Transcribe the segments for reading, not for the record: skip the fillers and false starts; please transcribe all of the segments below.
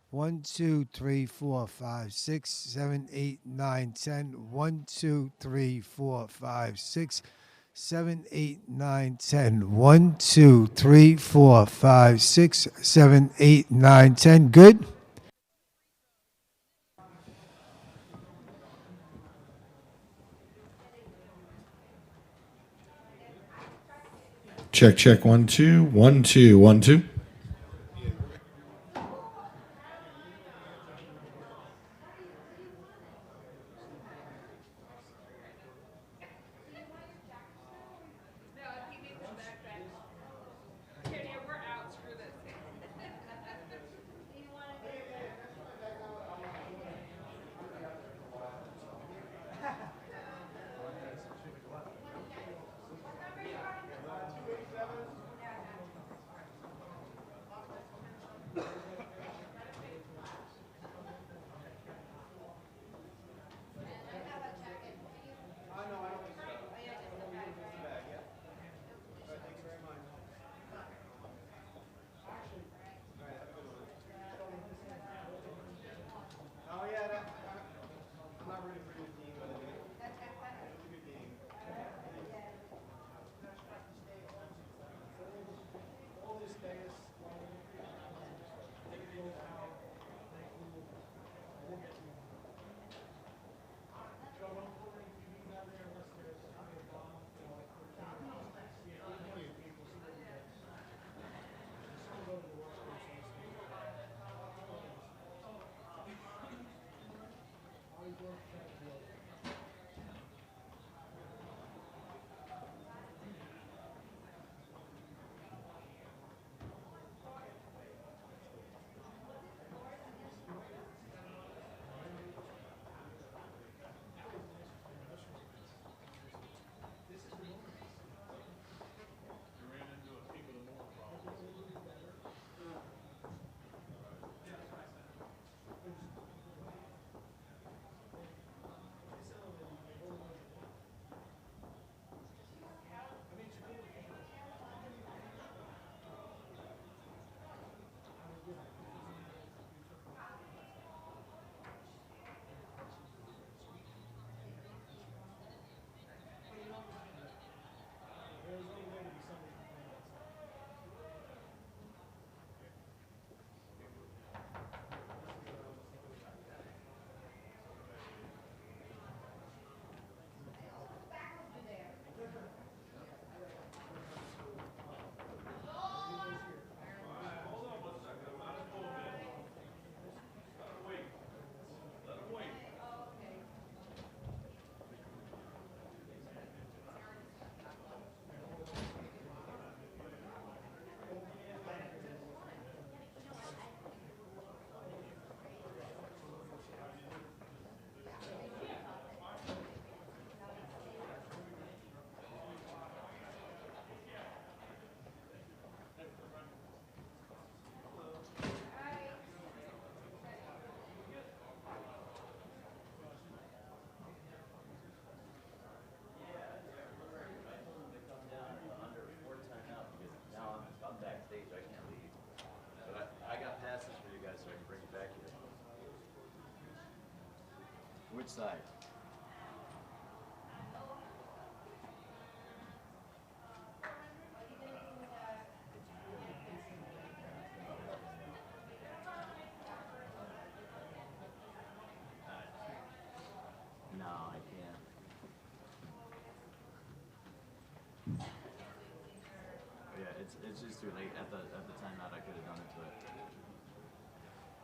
1, 2, 3, 4, 5, 6, 7, 8, 9, 10. 1, 2, 3, 4, 5, 6, 7, 8, 9, 10. 1, 2, 3, 4, 5, 6, 7, 8, 9, 10. Good? Check, check, 1, 2, 1, 2, 1, 2. Which side? No, I can't. Yeah, it's just too late. At the timeout, I could have done it, but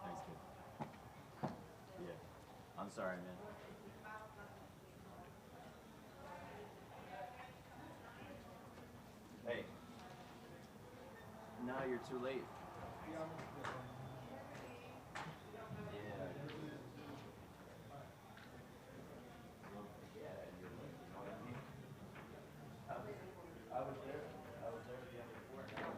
thanks, kid. Yeah, I'm sorry, man. Hey, now you're too late. Yeah. Yeah, you're late. You know what I mean? I was there. I was there at the end of the quarter.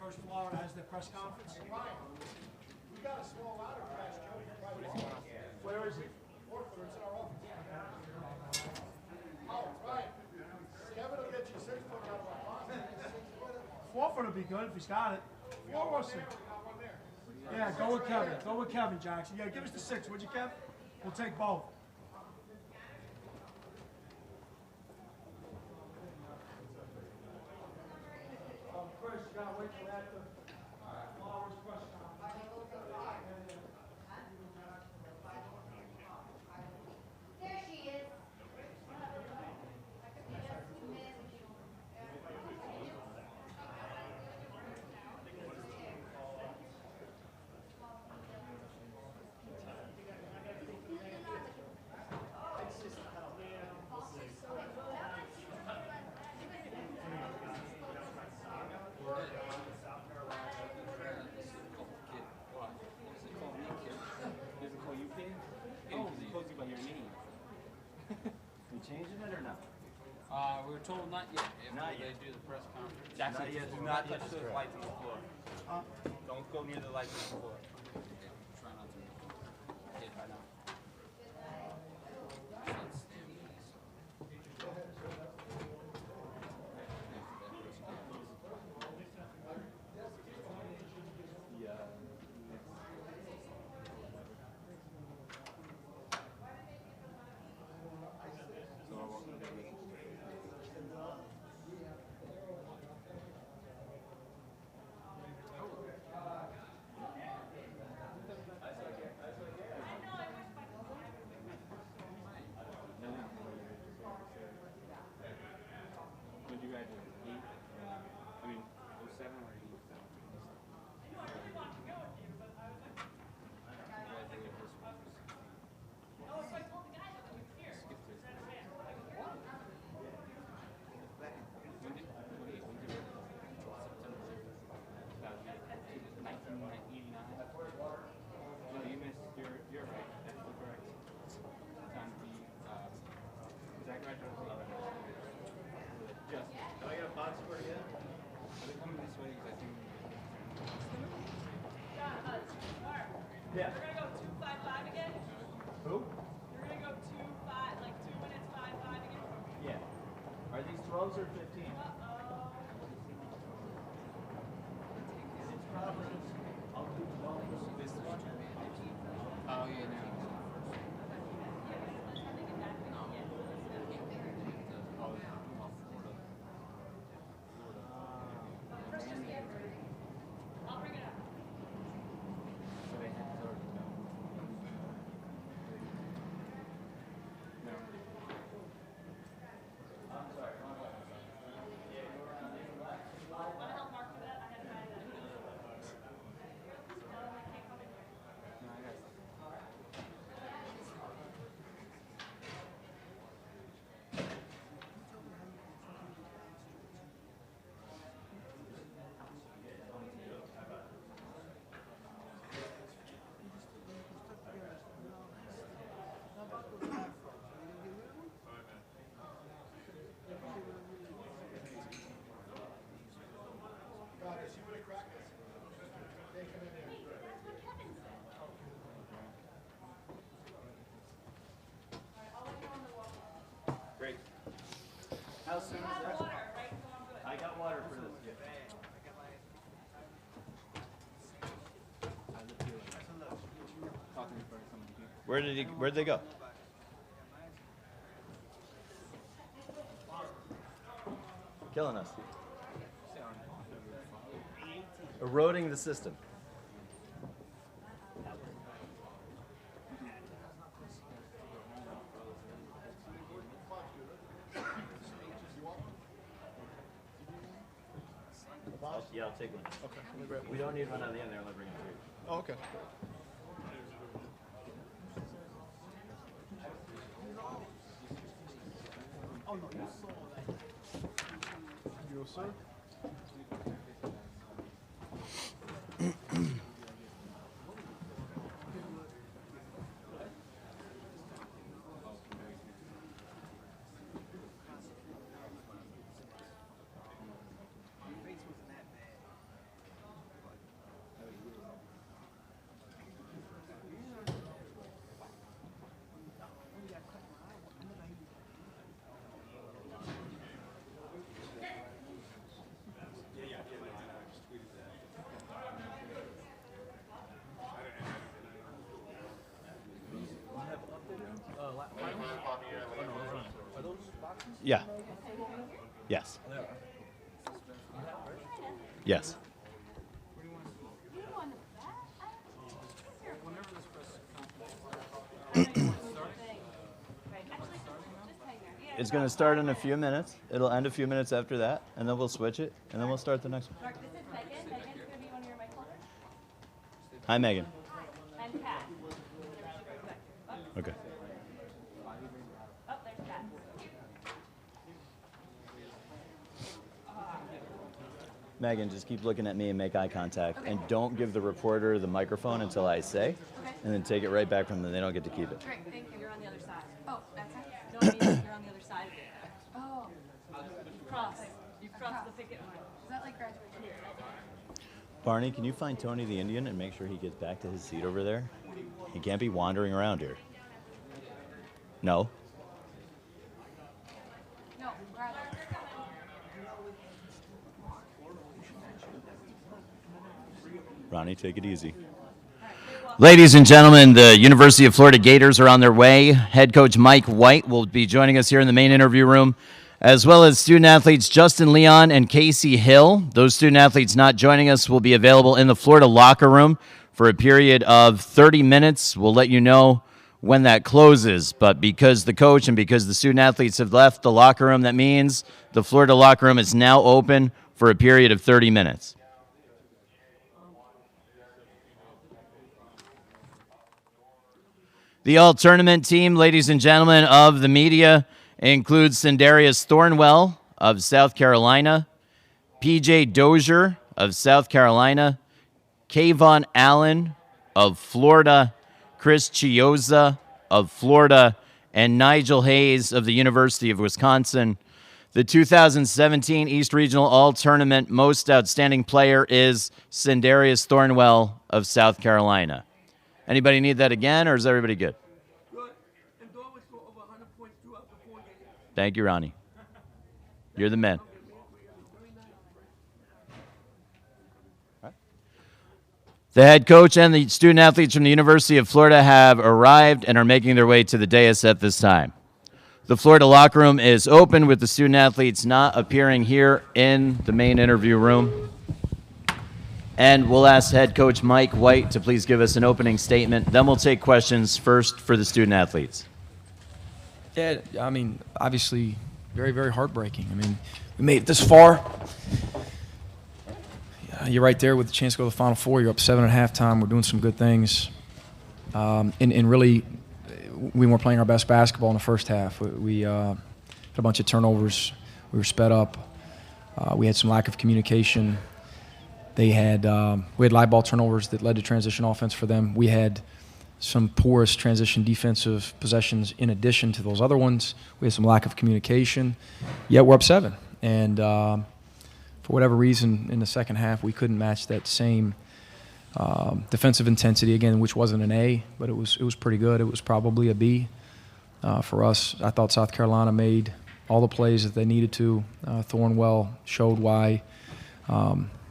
First Florida has their press conference. We got a small ladder crash, Joe. Where is it? It's in our office. Oh, right. Kevin will get you 6 foot out of our closet. 4 foot would be good if he's got it. 4 or 6. Yeah, go with Kevin. Go with Kevin, Jackson. Yeah, give us the 6, would you, Kev? We'll take both. Chris, you gotta wait till after Flowers' press conference. There she is. You changing it or not? We were told not yet. Not They yet. do the press conference. Jackson, Not yet. do Do not not yet, touch that's the correct. lights on the floor. Don't go near the lights on the floor. Try not to get hit by now. Would you guys do 8? I mean, 07 or 8? You're right. That's the correct time to be. Is that correct? Just. Do I get a box score again? Are they coming this way? Because I think. Mark, Yeah. you're gonna go 2-5-5 again? Who? You're gonna go 2-5, like 2 minutes 5-5 again? Yeah. Are these 12s or 15? Uh-oh. It's probably. I'll do 12. This one. Oh, yeah, no. I'll bring it up. So they have to already know. No. I'm sorry. Wanna help Mark with that? I had to buy that. No, I got something. See what it cracked is? They come in there. That's what Kevin said. Alright, I'll let you know on the walk. Great. How soon is I have that? water, right? So I'm good. I got water for this. Yeah. I look here. Talking in front of some of the people. Where'd they go? Killing us. Eroding the system. Yeah, I'll take one. Okay. We don't need one on the end there. I'll bring it to you. Oh, okay. Oh, no, you saw that. You, sir? Yeah. Yes. Yes. It's going to start in a few minutes. It'll end a few minutes after that, and then we'll switch it, and then we'll start the next one. Mark, this is Megan. Megan's going to be one of your mic holders. Hi, Megan. And Kat. Okay. Oh, there's Kat. Megan, just keep looking at me and make eye contact, and don't give the reporter the microphone until I say, and then take it right back from them. They don't get to keep it. Great, thank you. You're on the other side. Oh, that's it? No, I mean, you're on the other side of it. Oh. You crossed the picket line. Is that like graduation? Barney, can you find Tony the Indian and make sure he gets back to his seat over there? He can't be wandering around here. No? No, grab it. Ronnie, take it easy. Ladies and gentlemen, the University of Florida Gators are on their way. Head coach Mike White will be joining us here in the main interview room, as well as student athletes Justin Leon and Casey Hill. Those student athletes not joining us will be available in the Florida locker room for a period of 30 minutes. We'll let you know when that closes, but because the coach and because the student athletes have left the locker room, that means the Florida locker room is now open for a period of 30 minutes. The all-tournament team, ladies and gentlemen, of the media includes Sindarius Thornwell of South Carolina, P.J. Dozier of South Carolina, Kayvon Allen of Florida, Chris Chiozza of Florida, and Nigel Hayes of the University of Wisconsin. The 2017 East Regional All-Tournament Most Outstanding Player is Sindarius Thornwell of South Carolina. Anybody need that again, or is everybody good? Good. And Dawn was over 100 points throughout the 4 games. Thank you, Ronnie. You're the man. The head coach and the student athletes from the University of Florida have arrived and are making their way to the dais at this time. The Florida locker room is open with the student athletes not appearing here in the main interview room. And we'll ask head coach Mike White to please give us an opening statement. Then we'll take questions first for the student athletes. Yeah, I mean, obviously, very, very heartbreaking. I mean, we made it this far. You're right there with the chance to go to the Final Four. You're up 7 at halftime. We're doing some good things. And really, we weren't playing our best basketball in the first half. We had a bunch of turnovers. We were sped up. We had some lack of communication. We had live ball turnovers that led to transition offense for them. We had some porous transition defensive possessions in addition to those other ones. We had some lack of communication. Yet we're up 7. And for whatever reason, in the second half, we couldn't match that same defensive intensity again, which wasn't an A, but it was pretty good. It was probably a B for us. I thought South Carolina made all the plays that they needed to. Thornwell showed why.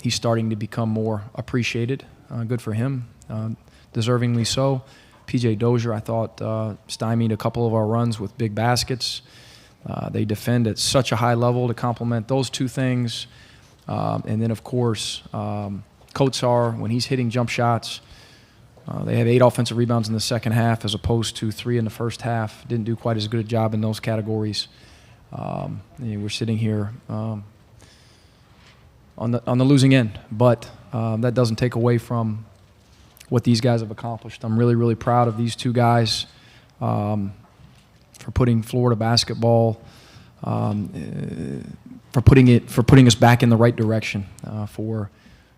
He's starting to become more appreciated. Good for him, deservingly so. P.J. Dozier, I thought, stymied a couple of our runs with big baskets. They defend at such a high level to complement those two things. And then, of course, Kotsar, when he's hitting jump shots, they have 8 offensive rebounds in the second half as opposed to 3 in the first half. Didn't do quite as good a job in those categories. We're sitting here on the losing end, but that doesn't take away from what these guys have accomplished. I'm really, really proud of these two guys for putting Florida basketball, for putting us back in the right direction, for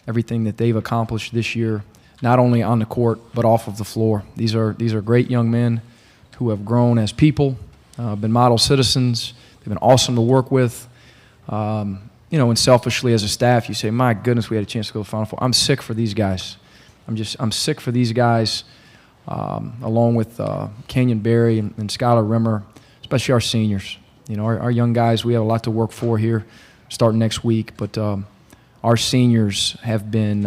everything that they've accomplished this year, not only on the court but off of the floor. These are great young men who have grown as people, been model citizens. They've been awesome to work with. And selfishly as a staff, you say, my goodness, we had a chance to go to the Final Four. I'm sick for these guys. I'm sick for these guys, along with Kenyon Berry and Skylar Rimmer, especially our seniors. Our young guys, we have a lot to work for here starting next week, but our seniors have been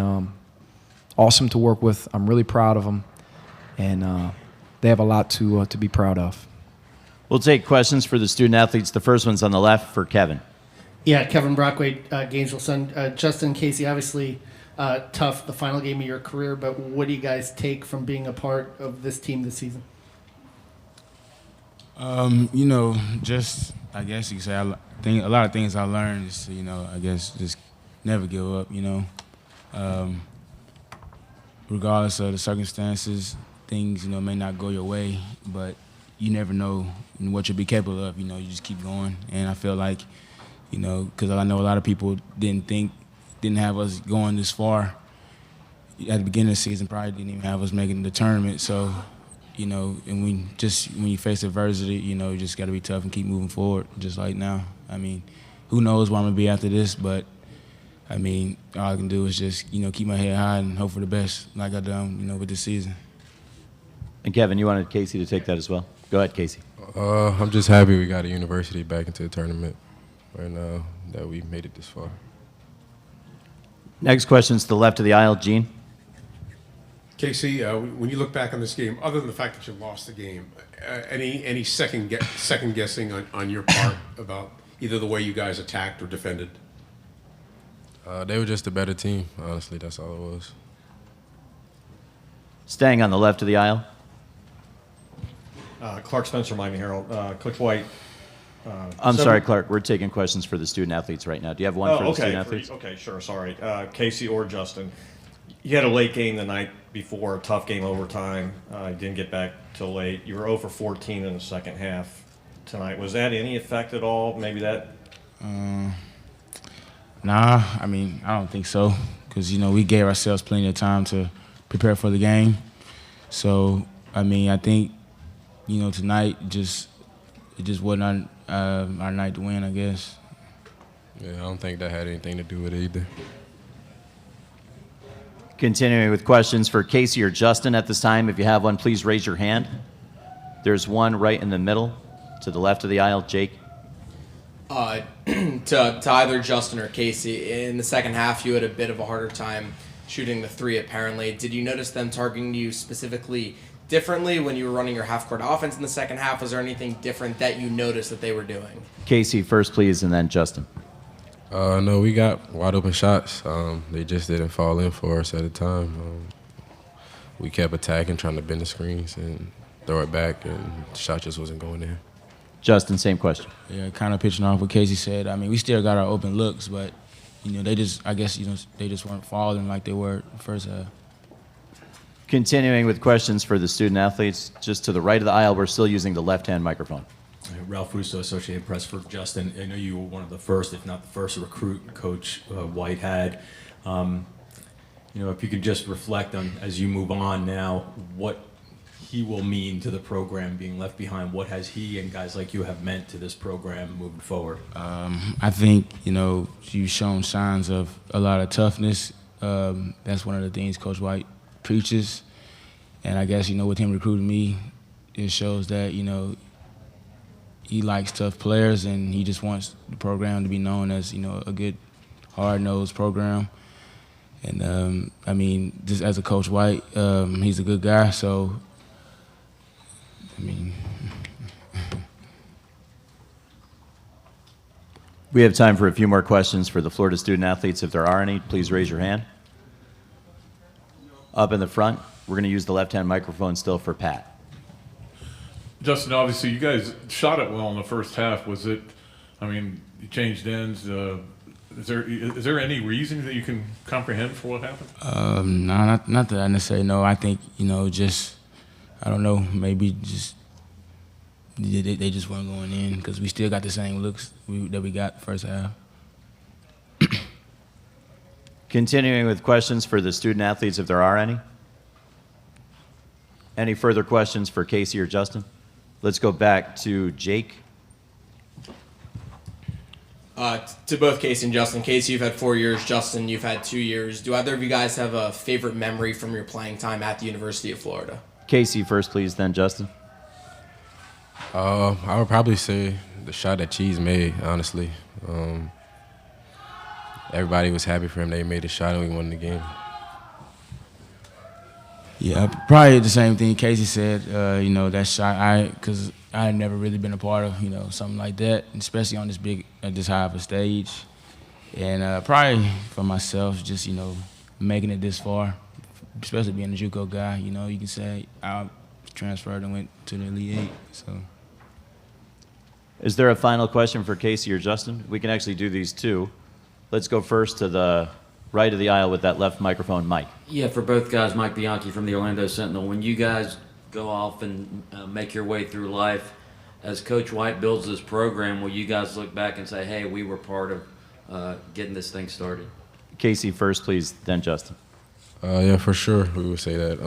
awesome to work with. I'm really proud of them, and they have a lot to be proud of. We'll take questions for the student athletes. The first one's on the left for Kevin. Yeah, Kevin Brockway, Gainesville Sun. Justin, Casey, obviously tough, the final game of your career, but what do you guys take from being a part of this team this season? Just I guess you could say a lot of things I learned is, I guess just never give up, regardless of the circumstances, things, may not go your way, but you never know what you'll be capable of, you just keep going. And I feel like, because I know a lot of people didn't have us going this far at the beginning of the season, probably didn't even have us making the tournament. So, and when you face adversity, you just got to be tough and keep moving forward, just like now. I mean, who knows where I'm going to be after this, but, all I can do is just, keep my head high and hope for the best like I done, with this season. And Kevin, you wanted Casey to take that as well. Go ahead, Casey. I'm just happy we got a university back into the tournament right now, that we made it this far. Next question's to the left of the aisle, Gene. Casey, when you look back on this game, other than the fact that you lost the game, any second guessing on your part about either the way you guys attacked or defended? They were just a better team, honestly. That's all it was. Staying on the left of the aisle. Clark Spencer, Miami Herald. Coach White. I'm sorry, Clark. We're taking questions for the student athletes right now. Do you have one for the student athletes? Okay, sure. Sorry. Casey or Justin. You had a late game the night before, a tough game overtime. You didn't get back till late. You were 0 for 14 in the second half tonight. Was that any effect at all? Maybe that? Nah, I don't think so, because, we gave ourselves plenty of time to prepare for the game. So, I think, tonight it just wasn't our night to win, I guess. Yeah, I don't think that had anything to do with it either. Continuing with questions for Casey or Justin at this time. If you have one, please raise your hand. There's one right in the middle to the left of the aisle. Jake. To either Justin or Casey, in the second half, you had a bit of a harder time shooting the three, apparently. Did you notice them targeting you specifically differently when you were running your half-court offense in the second half? Was there anything different that you noticed that they were doing? Casey first, please, and then Justin. No, we got wide-open shots. They just didn't fall in for us at the time. We kept attacking, trying to bend the screens and throw it back, and the shot just wasn't going in. Justin, same question. Yeah, kind of pitching off what Casey said. We still got our open looks, but, they just weren't falling like they were the first half. Continuing with questions for the student athletes, just to the right of the aisle, we're still using the left-hand microphone. Ralph Russo, Associated Press for Justin. I know you were one of the first, if not the first, recruit Coach White had. If you could just reflect on, as you move on now, what he will mean to the program being left behind. What has he and guys like you have meant to this program moving forward? I think, you've shown signs of a lot of toughness. That's one of the things Coach White preaches. And I guess, with him recruiting me, it shows that, he likes tough players, and he just wants the program to be known as, a good, hard-nosed program. And, just as a Coach White, he's a good guy, so, We have time for a few more questions for the Florida student athletes. If there are any, please raise your hand. Up in the front, we're going to use the left-hand microphone still for Pat. Justin, obviously you guys shot it well in the first half. Was it, you changed ends. Is there any reason that you can comprehend for what happened? No, not that I necessarily know. I think, just, I don't know, maybe just they just weren't going in, because we still got the same looks that we got the first half. Continuing with questions for the student athletes, if there are any. Any further questions for Casey or Justin? Let's go back to Jake. To both Casey and Justin. Casey, you've had 4 years. Justin, you've had 2 years. Do either of you guys have a favorite memory from your playing time at the University of Florida? Casey first, please, then Justin. I would probably say the shot that Cheese made, honestly. Everybody was happy for him that he made the shot and we won the game. Yeah, probably the same thing Casey said. That shot, because I had never really been a part of, something like that, especially on this high of a stage. And probably for myself, just, making it this far, especially being a JUCO guy, you can say I transferred and went to the Elite Eight, so. Is there a final question for Casey or Justin? We can actually do these two. Let's go first to the right of the aisle with that left microphone, Mike. Yeah, for both guys, Mike Bianchi from the Orlando Sentinel. When you guys go off and make your way through life, as Coach White builds this program, will you guys look back and say, hey, we were part of getting this thing started? Casey first, please, then Justin. Yeah, for sure, we would say that.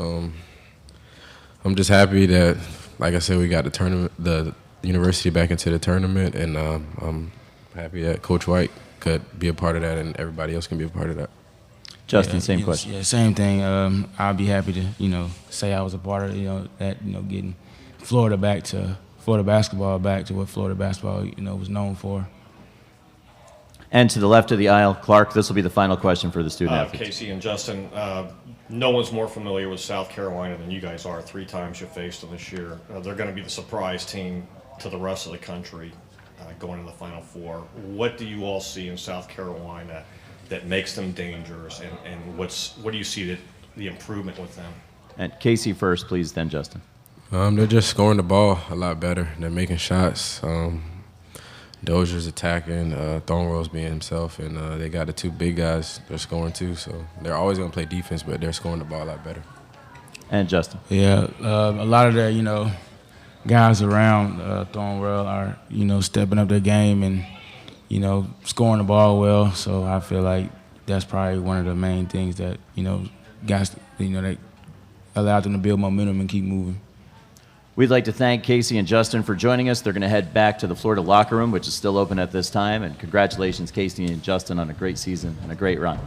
I'm just happy that, like I said, we got the university back into the tournament, and I'm happy that Coach White could be a part of that and everybody else can be a part of that. Justin, same question. Yeah, same thing. I'll be happy to, say I was a part of, that, getting Florida basketball back to what Florida basketball, was known for. And to the left of the aisle, Clark, this will be the final question for the student athletes. Casey and Justin, no one's more familiar with South Carolina than you guys are. 3 times you faced them this year. They're going to be the surprise team to the rest of the country going to the Final Four. What do you all see in South Carolina that makes them dangerous, and what do you see the improvement with them? And Casey first, please, then Justin. They're just scoring the ball a lot better. They're making shots. Dozier's attacking, Thornwell's being himself, and they got the 2 big guys they're scoring too. So they're always going to play defense, but they're scoring the ball a lot better. And Justin. Yeah, a lot of their, guys around Thornwell are, stepping up their game and, scoring the ball well. So I feel like that's probably one of the main things that, guys, that allowed them to build momentum and keep moving. We'd like to thank Casey and Justin for joining us. They're going to head back to the Florida locker room, which is still open at this time. And congratulations, Casey and Justin, on a great season and a great run.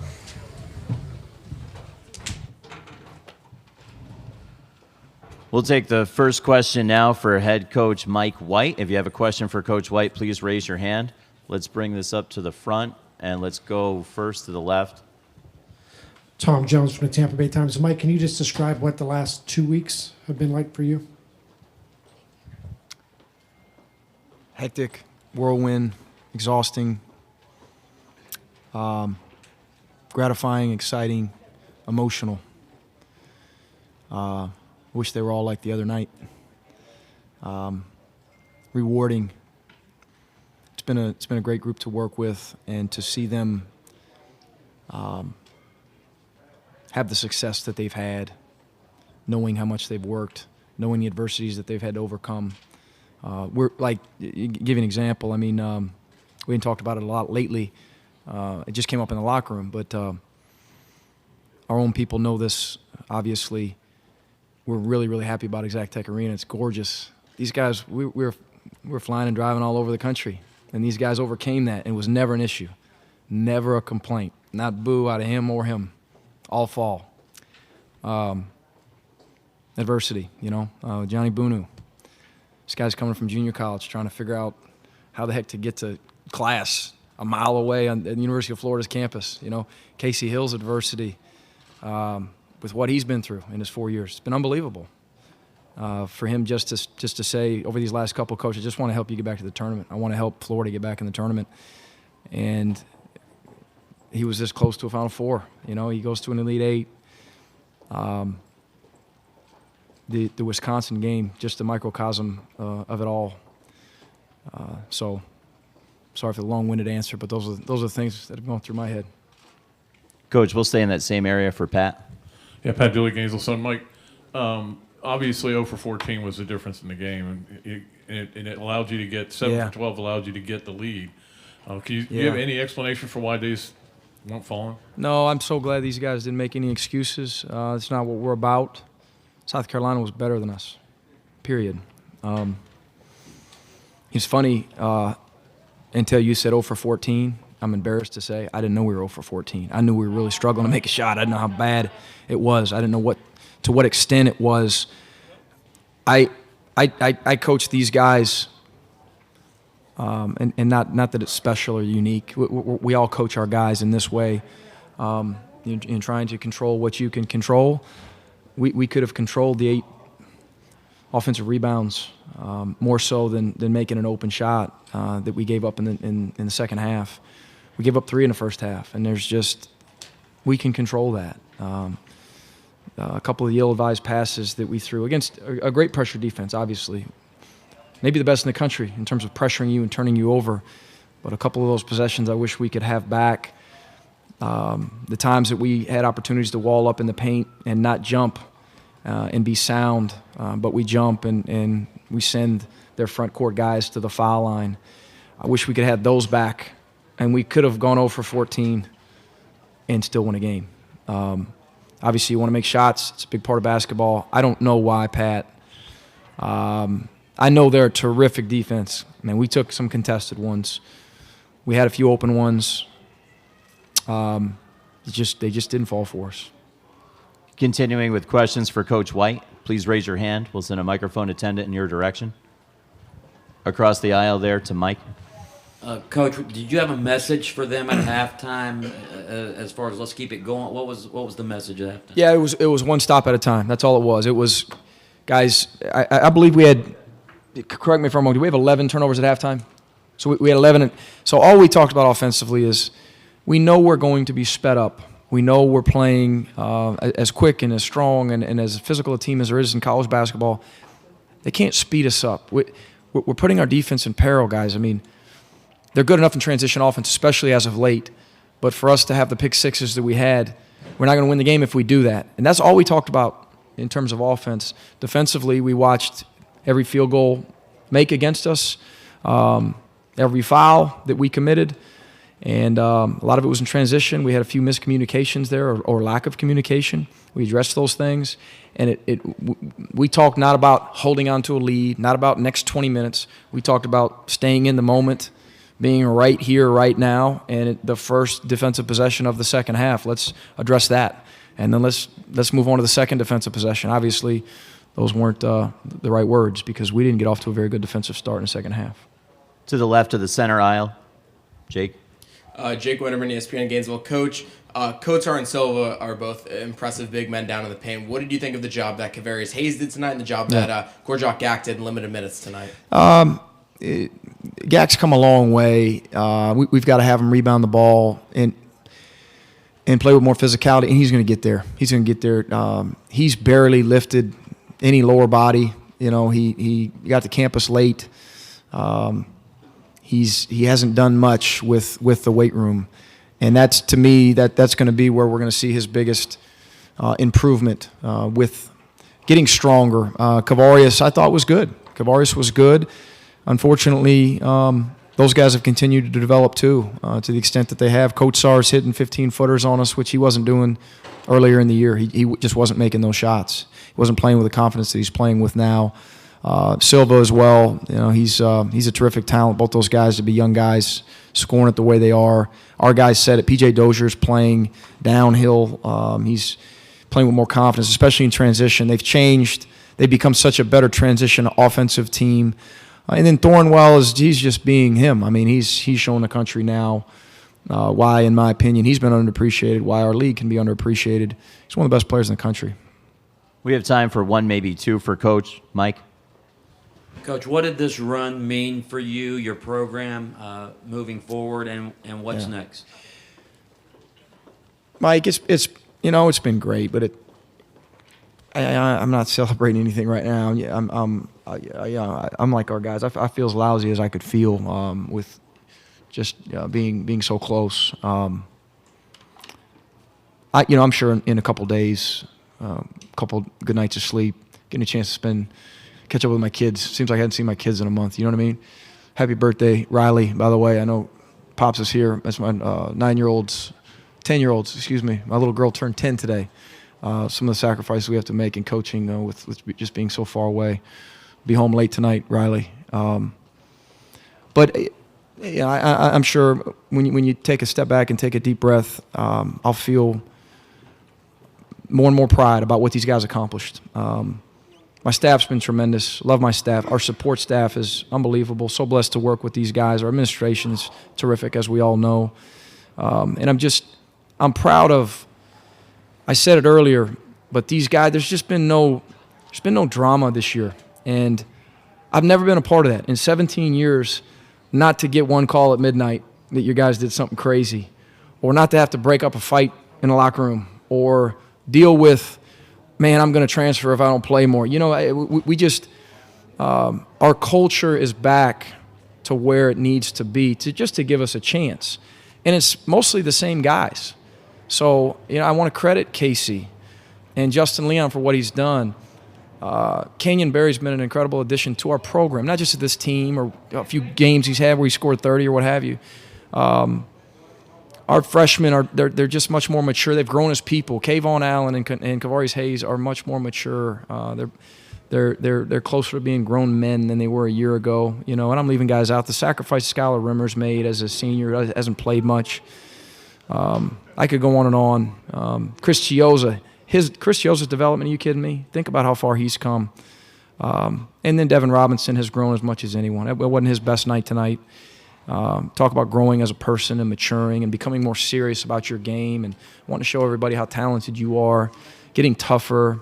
We'll take the first question now for head coach Mike White. If you have a question for Coach White, please raise your hand. Let's bring this up to the front, and let's go first to the left. Tom Jones from the Tampa Bay Times. Mike, can you just describe what the last 2 weeks have been like for you? Hectic, whirlwind, exhausting, gratifying, exciting, emotional. Wish they were all like the other night. Rewarding. It's been a great group to work with, and to see them have the success that they've had, knowing how much they've worked, knowing the adversities that they've had to overcome. We're like, give you an example. I mean, we haven't talked about it a lot lately. It just came up in the locker room, but our own people know this. Obviously, we're really, really happy about Exact Tech Arena. It's gorgeous. These guys, we're flying and driving all over the country, and these guys overcame that, and it was never an issue, never a complaint. Not boo out of him or him, all fall. Adversity, Johnny Bunu. This guy's coming from junior college trying to figure out how the heck to get to class a mile away on the University of Florida's campus. Casey Hill's adversity with what he's been through in his 4 years. It's been unbelievable. For him just to say over these last couple of coaches, I just want to help you get back to the tournament. I want to help Florida get back in the tournament. And he was this close to a Final Four. He goes to an Elite Eight. The Wisconsin game, just a microcosm of it all. So, sorry for the long-winded answer, but those are the things that have gone through my head. Coach, we'll stay in that same area for Pat. Yeah, Pat Dooley, Gainesville Sun. Mike, obviously 0 for 14 was the difference in the game, and it allowed you to get 7 for 12, allowed you to get the lead. Do you have any explanation for why they weren't falling? No, I'm so glad these guys didn't make any excuses. It's not what we're about. South Carolina was better than us, period. It's funny, until you said 0 for 14, I'm embarrassed to say, I didn't know we were 0 for 14. I knew we were really struggling to make a shot. I didn't know how bad it was. I didn't know to what extent it was. I coach these guys, and not that it's special or unique. We all coach our guys in this way, in trying to control what you can control. we could have controlled the 8 offensive rebounds more so than making an open shot that we gave up in the second half. We gave up 3 in the first half, and we can control that. A couple of ill-advised passes that we threw against a great pressure defense, obviously. Maybe the best in the country in terms of pressuring you and turning you over. But a couple of those possessions I wish we could have back. The times that we had opportunities to wall up in the paint and not jump and be sound, but we jump and we send their front court guys to the foul line. I wish we could have those back, and we could have gone 0 for 14 and still win a game. Obviously, you want to make shots. It's a big part of basketball. I don't know why, Pat. I know they're a terrific defense. Man, we took some contested ones. We had a few open ones. They just didn't fall for us. Continuing with questions for Coach White, please raise your hand. We'll send a microphone attendant in your direction. Across the aisle there to Mike. Coach, did you have a message for them at halftime as far as let's keep it going? What was the message at halftime? Yeah, it was one stop at a time. That's all it was. It was, guys, I believe we had, correct me if I'm wrong, do we have 11 turnovers at halftime? So we had 11. So all we talked about offensively is we know we're going to be sped up. We know we're playing as quick and as strong and as physical a team as there is in college basketball. They can't speed us up. We're putting our defense in peril, guys. I mean, they're good enough in transition offense, especially as of late. But for us to have the pick sixes that we had, we're not going to win the game if we do that. And that's all we talked about in terms of offense. Defensively, we watched every field goal make against us, every foul that we committed. And a lot of it was in transition. We had a few miscommunications there or lack of communication. We addressed those things. And we talked not about holding on to a lead, not about next 20 minutes. We talked about staying in the moment, being right here, right now, and the first defensive possession of the second half. Let's address that. And then let's move on to the second defensive possession. Obviously, those weren't the right words because we didn't get off to a very good defensive start in the second half. To the left of the center aisle, Jake. Jake Winterman, ESPN Gainesville. Coach, Kotar and Silva are both impressive big men down in the paint. What did you think of the job that Kavarius Hayes did tonight and the job that Gorjok Gak did in limited minutes tonight? Gak's come a long way. We've got to have him rebound the ball and play with more physicality, and he's going to get there. He's going to get there. He's barely lifted any lower body. You know, he got to campus late. He hasn't done much with the weight room, and that's to me that's going to be where we're going to see his biggest improvement with getting stronger. Kavarius, I thought was good. Kavarius was good. Unfortunately, those guys have continued to develop too, to the extent that they have. Kotsar's hitting 15-footers on us, which he wasn't doing earlier in the year. He just wasn't making those shots. He wasn't playing with the confidence that he's playing with now. Silva as well. You know, he's a terrific talent. Both those guys to be young guys scoring it the way they are. Our guys said it. PJ Dozier's playing downhill. He's playing with more confidence, especially in transition. They've changed. They've become such a better transition offensive team. And then Thornwell he's just being him. I mean, he's shown the country now why, in my opinion, he's been underappreciated, why our league can be underappreciated. He's one of the best players in the country. We have time for one, maybe two for Coach. Mike? Coach, what did this run mean for you, your program, moving forward, and what's next? Mike, it's been great, but I'm not celebrating anything right now. I'm like our guys. I feel as lousy as I could feel with just being so close. I'm sure in a couple days, a couple good nights of sleep, getting a chance to catch up with my kids. Seems like I hadn't seen my kids in a month. You know what I mean? Happy birthday, Riley, by the way. I know Pops is here. That's my 10-year-olds, excuse me. My little girl turned 10 today. Some of the sacrifices we have to make in coaching with just being so far away. Be home late tonight, Riley. But I'm sure when you take a step back and take a deep breath, I'll feel more and more pride about what these guys accomplished. My staff's been tremendous. Love my staff. Our support staff is unbelievable. So blessed to work with these guys. Our administration is terrific, as we all know. And I'm proud of, I said it earlier, But these guys, there's been no drama this year, and I've never been a part of that in 17 years. Not to get one call at midnight that you guys did something crazy, or not to have to break up a fight in the locker room, or deal with, man, I'm going to transfer if I don't play more. You know, we just our culture is back to where it needs to be to give us a chance, and it's mostly the same guys. So, you know, I want to credit Casey and Justin Leon for what he's done. Kenyon Berry's been an incredible addition to our program, not just to this team or a few games he's had where he scored 30 or what have you. Our freshmen they're just much more mature. They've grown as people. Kayvon Allen and Kavaris Hayes are much more mature. They're closer to being grown men than they were a year ago. You know, and I'm leaving guys out. The sacrifice Skylar Rimmer's made as a senior hasn't played much. I could go on and on. Chris Chioza's development, are you kidding me? Think about how far he's come. And then Devin Robinson has grown as much as anyone. It wasn't his best night tonight. Talk about growing as a person and maturing and becoming more serious about your game and wanting to show everybody how talented you are, getting tougher.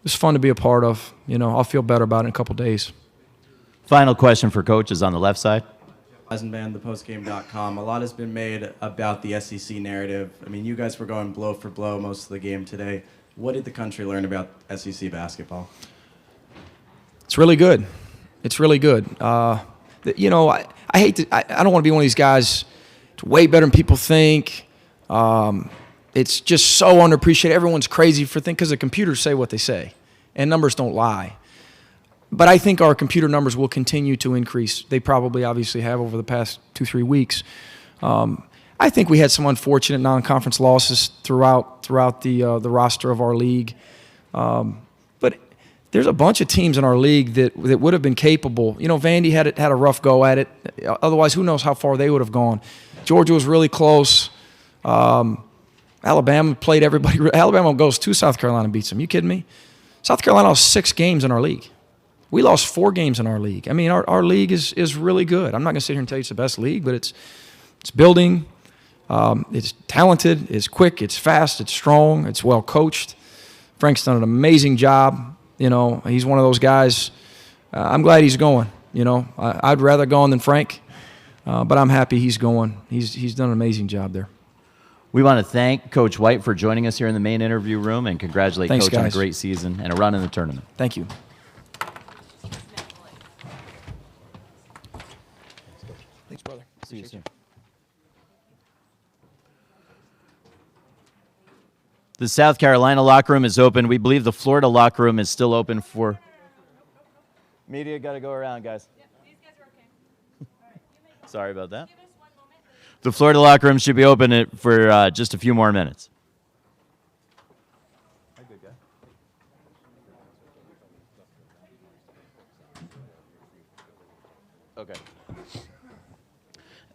It's fun to be a part of. You know, I'll feel better about it in a couple days. Final question for Coach is on the left side. Eisenband, thepostgame.com. A lot has been made about the SEC narrative. I mean, you guys were going blow for blow most of the game today. What did the country learn about SEC basketball? It's really good. It's really good. You know, I hate to. I don't want to be one of these guys. It's way better than people think. It's just so underappreciated. Everyone's crazy for thinking because the computers say what they say, and numbers don't lie. But I think our computer numbers will continue to increase. They probably obviously have over the past 2-3 weeks. I think we had some unfortunate non-conference losses throughout the roster of our league. But there's a bunch of teams in our league that would have been capable. You know, Vandy had a rough go at it. Otherwise, who knows how far they would have gone. Georgia was really close. Alabama played everybody. Alabama goes to South Carolina and beats them. You kidding me? South Carolina lost 6 games in our league. We lost 4 games in our league. I mean, our league is really good. I'm not going to sit here and tell you it's the best league, but it's building. It's talented. It's quick. It's fast. It's strong. It's well coached. Frank's done an amazing job. You know, he's one of those guys. I'm glad he's going. You know, I'd rather gone than Frank, but I'm happy he's going. He's done an amazing job there. We want to thank Coach White for joining us here in the main interview room and congratulate Thanks, Coach on a guys. great season and a run in the tournament. Thank you. Thanks, brother. See you soon. The South Carolina locker room is open. We believe the Florida locker room is still open for media. Got to go around, guys. Sorry about that. The Florida locker room should be open for just a few more minutes. Okay.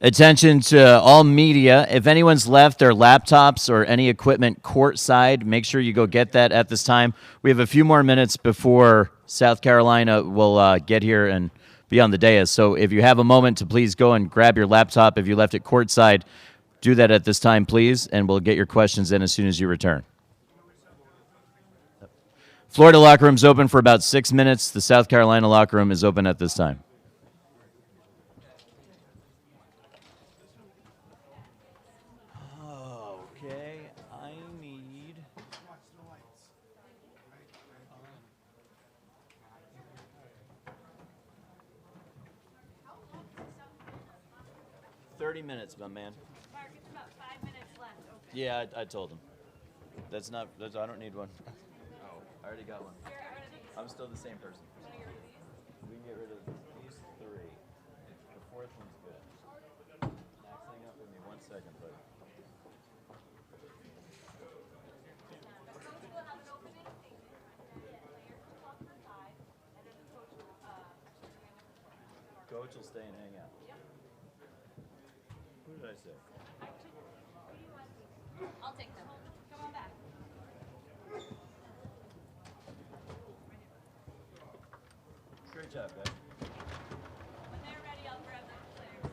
Attention to all media. If anyone's left their laptops or any equipment courtside, make sure you go get that at this time. We have a few more minutes before South Carolina will get here and be on the dais. So if you have a moment to please go and grab your laptop. If you left it courtside, do that at this time, please, and we'll get your questions in as soon as you return. Florida locker room's open for about 6 minutes. The South Carolina locker room is open at this time. Okay, I need... $30 minutes, my man. Mark, it's about 5 minutes left. Okay. Yeah, I told him. That's not. I don't need one. Oh, I already got one. I'm still the same person. We can get rid of these 3. The 4th one's good. Max, hang up with me 1 second, buddy. Coach will stay and hang out. Who did I say? I'll take them. Come on back. Great job, guys. When they're ready, I'll grab those players.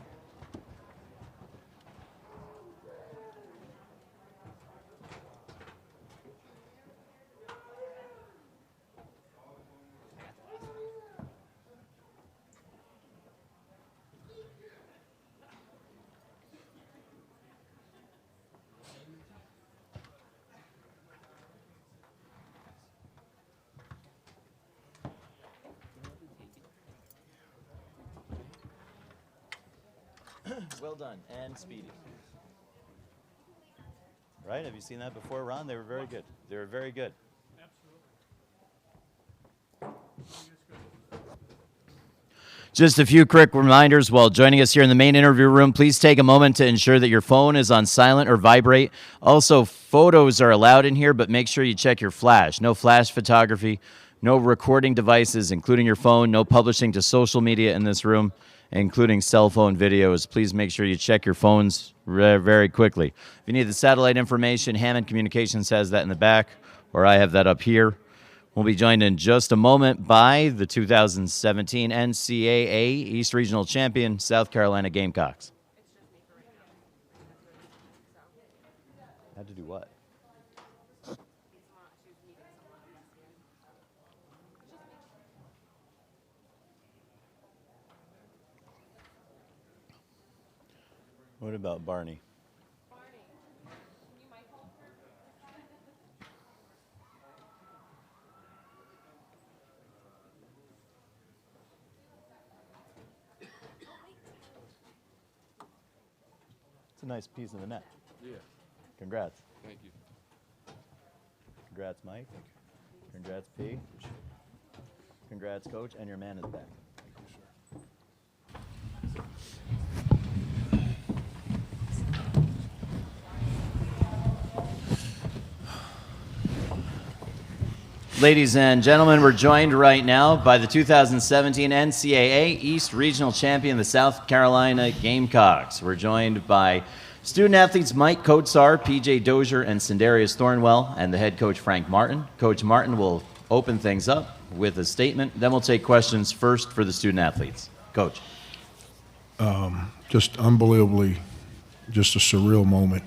Well done. And speedy. Right? Have you seen that before, Ron? They were very good. They were very good. Just a few quick reminders while joining us here in the main interview room. Please take a moment to ensure that your phone is on silent or vibrate. Also, photos are allowed in here, but make sure you check your flash. No flash photography, no recording devices, including your phone, no publishing to social media in this room, including cell phone videos. Please make sure you check your phones very quickly. If you need the satellite information, Hammond Communications has that in the back, or I have that up here. We'll be joined in just a moment by the 2017 NCAA East Regional Champion, South Carolina Gamecocks. Had to do what? What about Barney? It's a nice piece of the net. Yeah. Congrats. Thank you. Congrats, Mike. Congrats, P. Congrats, Coach. And your man is back. Ladies and gentlemen, we're joined right now by the 2017 NCAA East Regional Champion, the South Carolina Gamecocks. We're joined by student athletes Mike Kotsar, PJ Dozier, and Sindarius Thornwell, and the head coach Frank Martin. Coach Martin will open things up with a statement. Then we'll take questions first for the student athletes. Coach. Just unbelievably, just a surreal moment.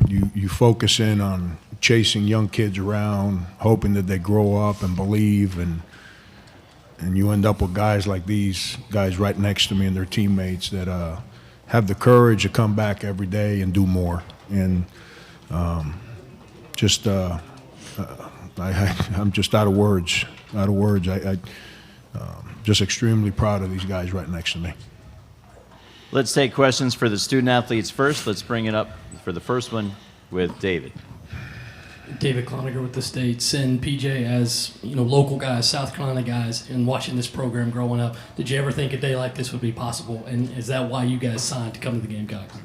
You focus in on chasing young kids around, hoping that they grow up and believe, and you end up with guys like these guys right next to me and their teammates that have the courage to come back every day and do more. And I'm just out of words. Just extremely proud of these guys right next to me. Let's take questions for the student athletes first. Let's bring it up for the first one with David. David Cloninger with the States, and PJ, as you know, local guys, South Carolina guys, and watching this program growing up, did you ever think a day like this would be possible? And is that why you guys signed to come to the Gamecocks?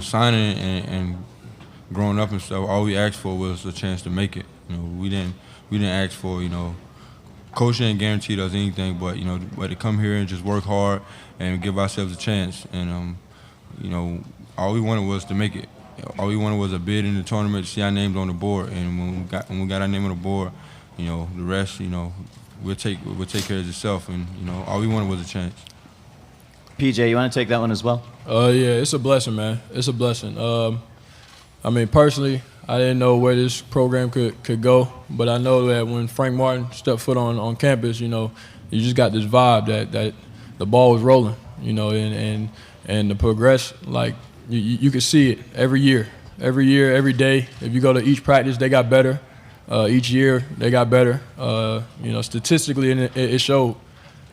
Signing and growing up and stuff, all we asked for was a chance to make it. We didn't ask for, coach ain't guaranteed us anything, but to come here and just work hard and give ourselves a chance. And all we wanted was to make it. All we wanted was a bid in the tournament to see our names on the board. And when we got our name on the board, the rest, we'll take care of itself. And all we wanted was a chance. PJ, you want to take that one as well? Yeah, it's a blessing, man. It's a blessing. Personally, I didn't know where this program could go, but I know that when Frank Martin stepped foot on campus, you just got this vibe that the ball was rolling, and the progress, like you could see it every year, every day. If you go to each practice, they got better. Each year, they got better. Statistically, it showed.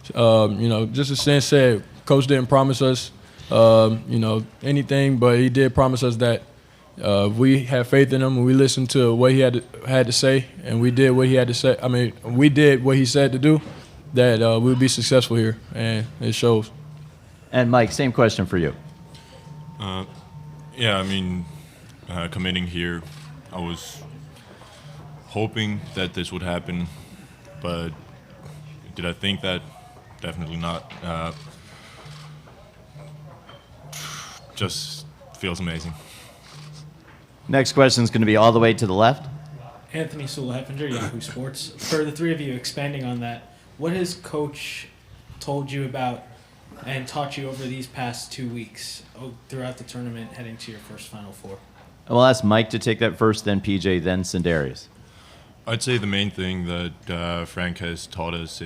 Just as Sam said, Coach didn't promise us, anything, but he did promise us that we had faith in him and we listened to what he had to say, and we did what he had to say. We did what he said to do, that we would be successful here, and it shows. And Mike, same question for you. Committing here, I was hoping that this would happen, but did I think that? Definitely not. Just feels amazing. Next question is going to be all the way to the left. Anthony Sewell-Heffinger, Yahoo Sports. For the three of you, expanding on that, what has Coach told you about and taught you over these past 2 weeks throughout the tournament heading to your first Final Four? We'll ask Mike to take that first, then PJ, then Sindarius. I'd say the main thing that Frank has taught us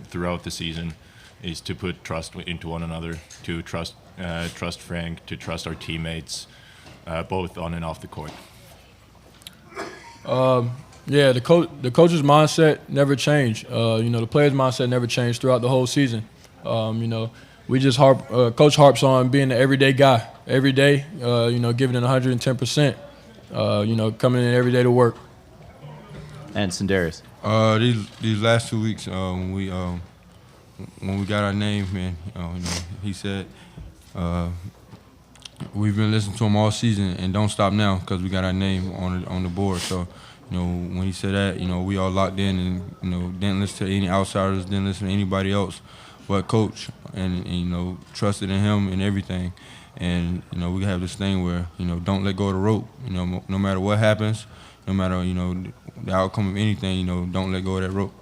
throughout the season is to put trust into one another, to trust Frank, to trust our teammates, both on and off the court. Yeah, the coach's mindset never changed. The players' mindset never changed throughout the whole season. We just Coach harps on being an everyday guy. Every day, giving it 110%. Coming in every day to work. And Sindarius. These last 2 weeks, when we got our name, man, he said we've been listening to him all season, and don't stop now because we got our name on the board. So, when he said that, we all locked in and didn't listen to any outsiders, didn't listen to anybody else but Coach, and trusted in him and everything. And we have this thing where don't let go of the rope. No matter what happens, no matter the outcome of anything, don't let go of that rope.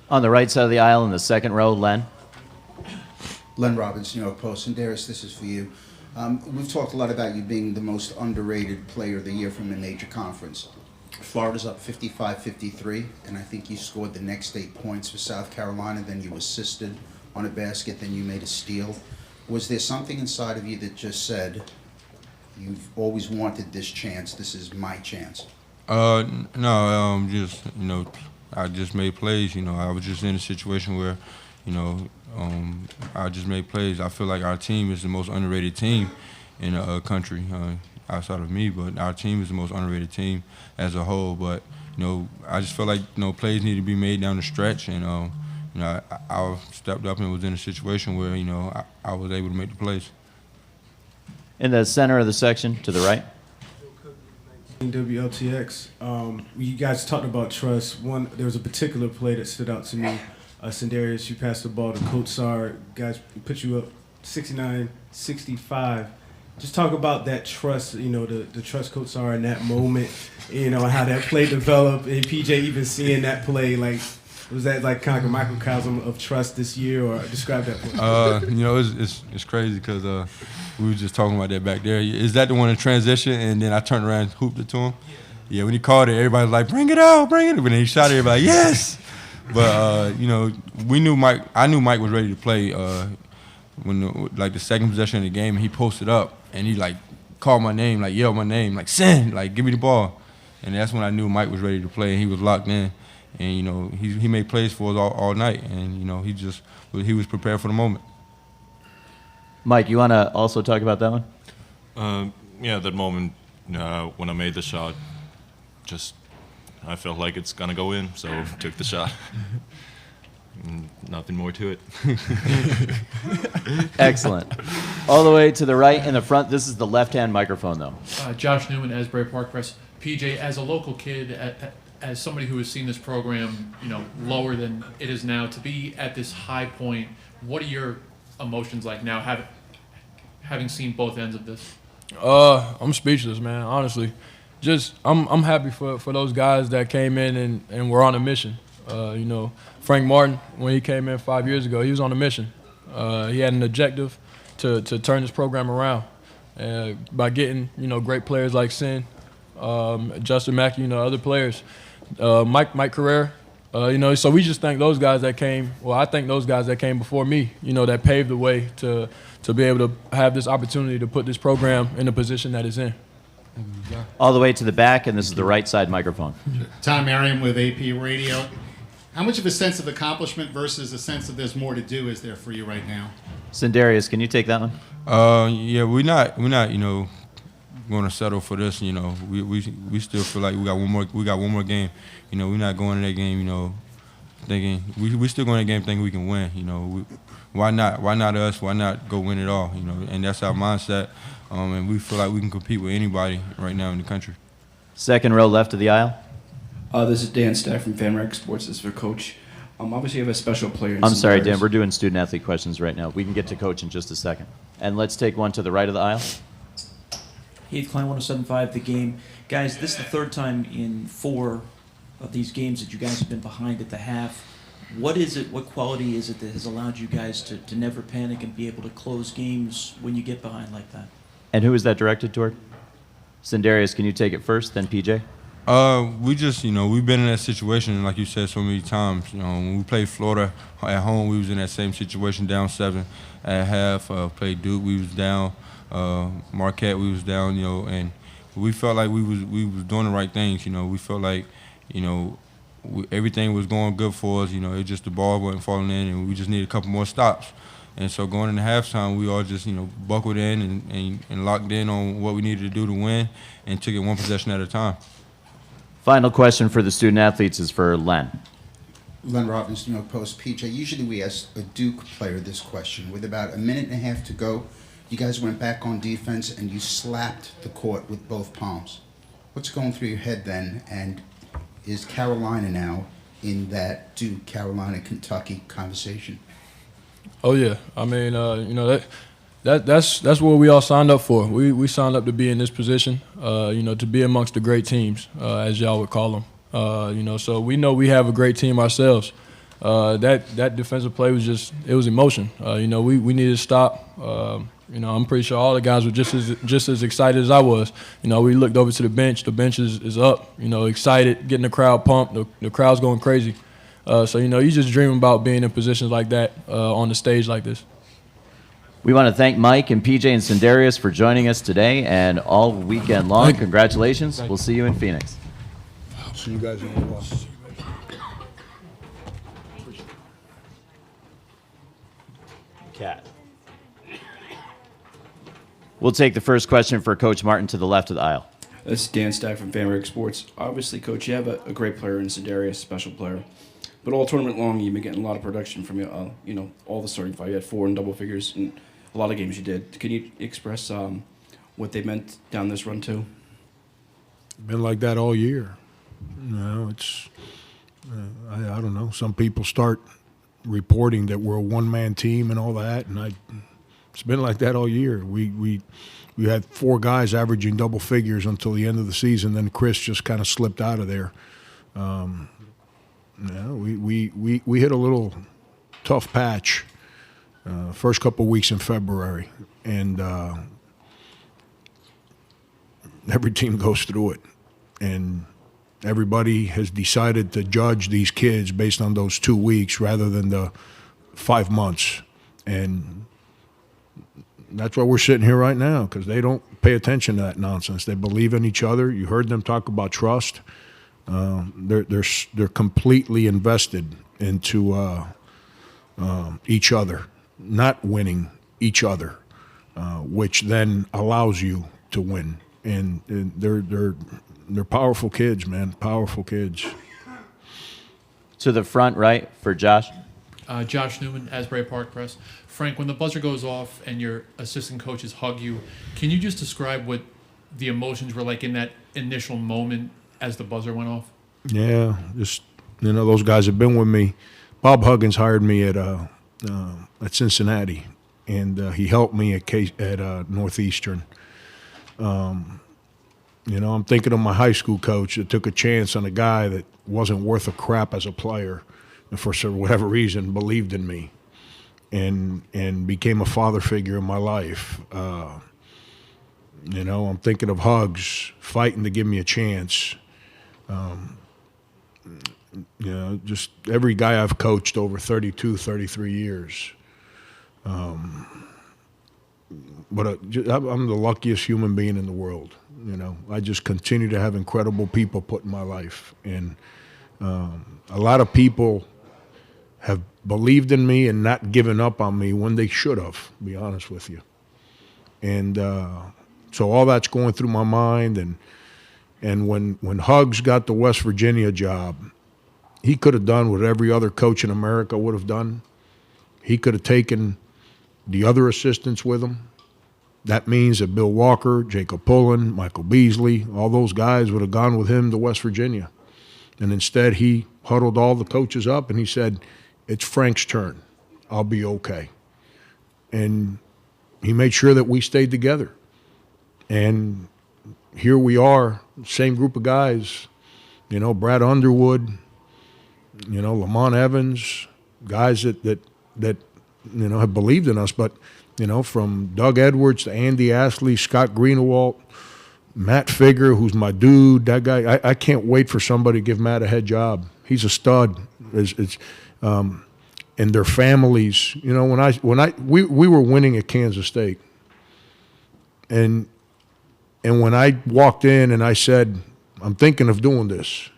On the right side of the aisle in the second row, Len. Len Robbins, New York Post. And Darius, this is for you. We've talked a lot about you being the most underrated player of the year from a major conference. Florida's up 55-53, and I think you scored the next 8 points for South Carolina. Then you assisted on a basket, then you made a steal. Was there something inside of you that just said, you've always wanted this chance, this is my chance? No, I just made plays. I was just in a situation where, I just made plays. I feel like our team is the most underrated team in the country, outside of me, but our team is the most underrated team as a whole. But, I just feel like, plays need to be made down the stretch, and, I stepped up and was in a situation where, I was able to make the plays. In the center of the section, to the right. WLTX. You guys talked about trust. There was a particular play that stood out to me. Sindarius, you passed the ball to Coach Sarr. Guys put you up 69-65. Just talk about that trust, the trust Coach Sarr in that moment, how that play developed, and PJ even seeing that play, like, was that like kind of a microcosm of trust this year, or describe that play? It's crazy because we were just talking about that back there. Is that the one in transition? And then I turned around and hooped it to him. Yeah, when he called it, everybody was like, "Bring it out, bring it!" When he shot it, everybody, "Yes!" But we knew Mike. I knew Mike was ready to play when the second possession of the game, and he posted up and he like called my name, like yelled my name, like "Send!" like give me the ball, and that's when I knew Mike was ready to play and he was locked in. And he made plays for us all night, and he was prepared for the moment. Mike, you want to also talk about that one? Yeah, that moment when I made the shot, I felt like it's gonna go in, so took the shot. Nothing more to it. Excellent. All the way to the right in the front. This is the left-hand microphone, though. Josh Newman, Asbury Park Press. PJ, as a local kid, as somebody who has seen this program, lower than it is now, to be at this high point, what are your emotions like now, having seen both ends of this? I'm speechless, man. Honestly, I'm happy for those guys that came in and were on a mission. Frank Martin, when he came in 5 years ago, he was on a mission. He had an objective to turn this program around by getting great players like Sin, Justin Mackey, other players. Mike Carrera, so we just thank those guys that came. Well, I thank those guys that came before me, that paved the way to be able to have this opportunity to put this program in the position that it's in. All the way to the back, and this is the right side microphone. Tom Merriam with AP Radio. How much of a sense of accomplishment versus a sense of there's more to do is there for you right now? Sindarius, can you take that one? Yeah, we're not, going to settle for this. We still feel like we got one more game. We're not going to that game. Thinking we still going to that game thinking we can win. Why not us? Why not go win it all? And that's our mindset. And we feel like we can compete with anybody right now in the country. Second row left of the aisle. This is Dan Stack from FanRag Sports. This is for Coach. Obviously, you have a special player. I'm sorry, Dan. We're doing student-athlete questions right now. We can get to Coach in just a second. And let's take one to the right of the aisle. Heath Klein, 107.5 The Game. Guys, this is the third time in 4 of these games that you guys have been behind at the half. What is it, what quality is it that has allowed you guys to never panic and be able to close games when you get behind like that? And who is that directed toward? Sindarius, can you take it first, then PJ? We just, we've been in that situation, like you said so many times. When we played Florida at home, we was in that same situation, down 7 at half. Played Duke, we was down. Marquette, we was down, and we felt like we was doing the right things. We felt like, everything was going good for us. It just the ball wasn't falling in, and we just needed a couple more stops. And so going into halftime, we all just buckled in and locked in on what we needed to do to win, and took it one possession at a time. Final question for the student athletes is for Len. Len Robbins, New York Post. PJ, usually we ask a Duke player this question. With about a minute and a half to go, you guys went back on defense and you slapped the court with both palms. What's going through your head then? And is Carolina now in that Duke, Carolina, Kentucky conversation? Oh yeah, I mean, that's what we all signed up for. We signed up to be in this position, to be amongst the great teams, as y'all would call them. So we know we have a great team ourselves. That defensive play was it was emotion. We needed to stop. I'm pretty sure all the guys were just as excited as I was. We looked over to the bench. The bench is up. Excited, getting the crowd pumped. The crowd's going crazy. So you just dream about being in positions like that on the stage like this. We want to thank Mike and PJ and Sindarius for joining us today and all weekend long. Congratulations. We'll see you in Phoenix. See you guys in the bus. Cat. We'll take the first question for Coach Martin to the left of the aisle. This is Dan Stack from FanRag Sports. Obviously, Coach, you have a great player in Sindarius, special player. But all tournament long, you've been getting a lot of production from all the starting five. You had 4 in double figures, and a lot of games you did. Can you express what they meant down this run too? Been like that all year. It's I don't know. Some people start reporting that we're a one-man team and all that, and it's been like that all year. We had 4 guys averaging double figures until the end of the season. Then Chris just kind of slipped out of there. We hit a little tough patch first couple of weeks in February, and every team goes through it, and everybody has decided to judge these kids based on those 2 weeks rather than the 5 months, and that's why we're sitting here right now, because they don't pay attention to that nonsense. They believe in each other. You heard them talk about trust. They're completely invested into each other, not winning each other, which then allows you to win. And they're powerful kids, man. Powerful kids. To the front right for Josh. Josh Newman, Asbury Park Press. Frank, when the buzzer goes off and your assistant coaches hug you, can you just describe what the emotions were like in that initial moment as the buzzer went off? Yeah, just those guys have been with me. Bob Huggins hired me at Cincinnati, and he helped me at Northeastern. I'm thinking of my high school coach that took a chance on a guy that wasn't worth a crap as a player, and for whatever reason believed in me, and became a father figure in my life. I'm thinking of Hugs fighting to give me a chance. Just every guy I've coached over 32, 33 years. But I'm the luckiest human being in the world. I just continue to have incredible people put in my life. And a lot of people have believed in me and not given up on me when they should have, to be honest with you. And so all that's going through my mind. And when Hugs got the West Virginia job, he could have done what every other coach in America would have done. He could have taken the other assistants with him. That means that Bill Walker, Jacob Pullen, Michael Beasley, all those guys would have gone with him to West Virginia. And instead, he huddled all the coaches up and he said, "It's Frank's turn. I'll be okay." And he made sure that we stayed together. And here we are, same group of guys, Brad Underwood, Lamont Evans, guys that have believed in us. But, from Doug Edwards to Andy Astley, Scott Greenewalt, Matt Figger, who's my dude, that guy, I can't wait for somebody to give Matt a head job. He's a stud. And their families, we were winning at Kansas State. And when I walked in and I said, "I'm thinking of doing this,"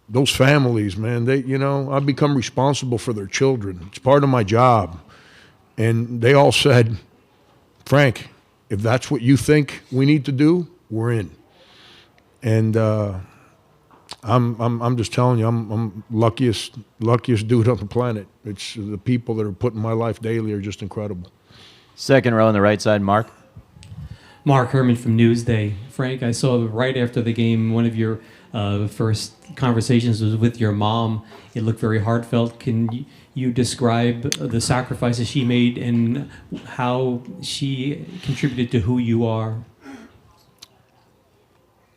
those families, man, I've become responsible for their children. It's part of my job. And they all said, Frank, if that's what you think we need to do, we're in. And I'm just telling you, I'm luckiest dude on the planet. It's the people that are put in my life daily are just incredible. Second row on the right side, Mark. Mark Herman from Newsday. Frank, I saw right after the game, one of your first conversations was with your mom. It looked very heartfelt. Can you describe the sacrifices she made and how she contributed to who you are?